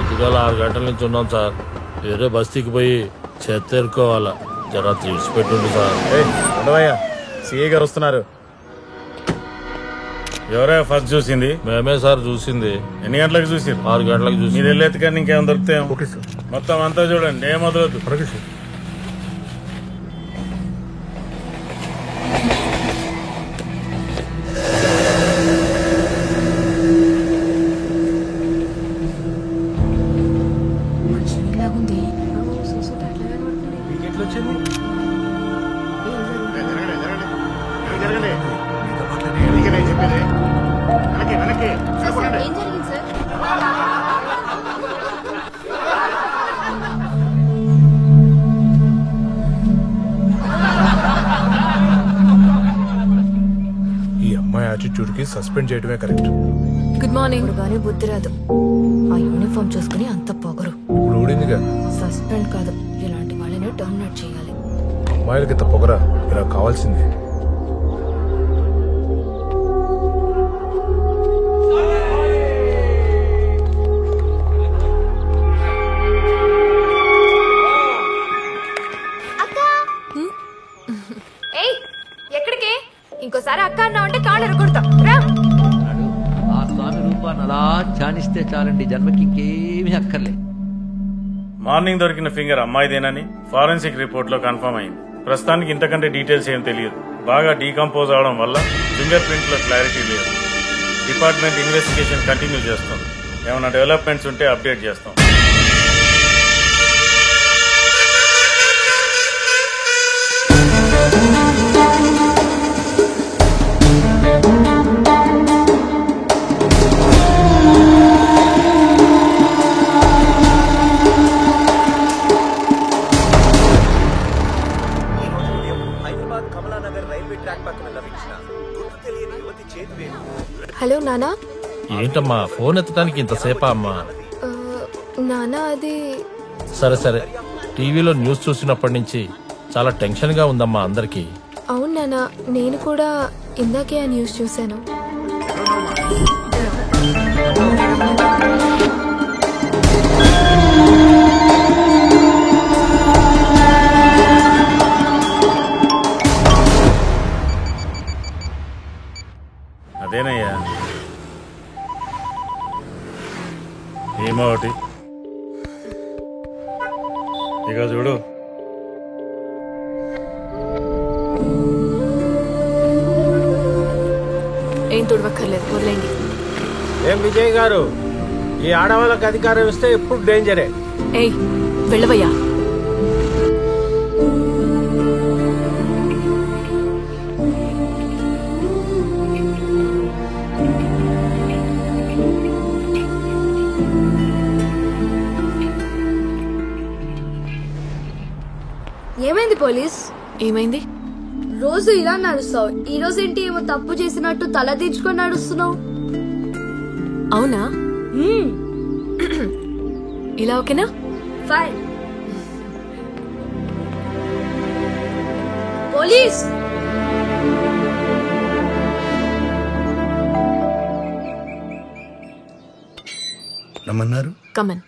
పొద్దుగాల 6 గంటల నుంచి ఉన్నాం సార్. వేరే బస్తీకి పోయి చెత్త ఎరుకోవాలా. జరా తీసిపెట్టుండి సార్. ఉండవయ్యా, సిఐ గారు వస్తున్నారు. ఎవరే ఫస్ట్ చూసింది? మేమే సార్ చూసింది. ఎన్ని గంటలకు చూసి? 6 గంటలకు చూసి. మీరు వెళ్ళేది కానీ ఇంకేమైనా దొరుకుతాయి? మొత్తం అంతా చూడండి, ఏం వదలదు. యాటిట్యూడ్కి సస్పెండ్ చేయడమే కరెక్ట్. Good morning. కానీ బుద్ధి రాదు. ఆ యూనిఫామ్ చూసుకుని అంత పొగరు. ఇప్పుడు ఊడిందిగా. సస్పెండ్ కాదు, ఇలాంటి వాళ్ళని టర్మినేట్ చేయాలి. అమ్మాయిలకి ఇంత పొగరా? ఇలా కావాల్సింది. ఎక్కడికి? ఇంకోసారి అక్క అన్నా ఉంటే కాళ్ళు ఎరగొడతాం. రా. ఆ స్వామి రూపాన్ని అలా ధ్యానిస్తే చాలండి, జన్మకి ఇంకేమీ అక్కర్లే. మార్నింగ్ దొరికిన ఫింగర్ అమ్మాయిదేనని ఫారెన్సిక్ రిపోర్ట్ లో కన్ఫర్మ్ అయింది. ప్రస్తుతానికి ఇంతకంటే డీటెయిల్స్ ఏం తెలియదు. బాగా డీకంపోజ్ అవడం వల్ల ఫింగర్ ప్రింట్ లో క్లారిటీ లేదు. డిపార్ట్మెంట్ ఇన్వెస్టిగేషన్ కంటిన్యూ చేస్తుంది. ఏమైనా డెవలప్మెంట్స్ ఉంటే అప్డేట్ చేస్తాం. హలో నానా. ఏంటమ్మా ఫోన్ ఎత్తడానికి ఇంతసేపా అమ్మా? నానా అది సరే సరే, టీవీలో న్యూస్ చూసినప్పటి నుంచి చాలా టెన్షన్ గా ఉందమ్మా అందరికి. అవును నానా, నేను కూడా ఇందాకే ఆ న్యూస్ చూశాను. అదేనయ్యా, ఏమో ఒకటి ఇక చూడు. ఏం తుడవక్కర్లేదు, వదిలేండి. ఏం విజయ్ గారు, ఈ ఆడవాళ్ళకి అధికారం ఇస్తే ఎప్పుడు డేంజరే. ఏయ్ వెళ్ళవయ్యా. ఏమైంది పోలీస్? ఏమైంది? రోజు ఇలా నడుస్తావు, ఈ రోజు ఏంటి ఏమో తప్పు చేసినట్టు తల దించుకొని నడుస్తున్నావు? అవునా? ఇలా ఓకేనా? ఫైన్. పోలీస్ రమ్మన్నారు. కమన్.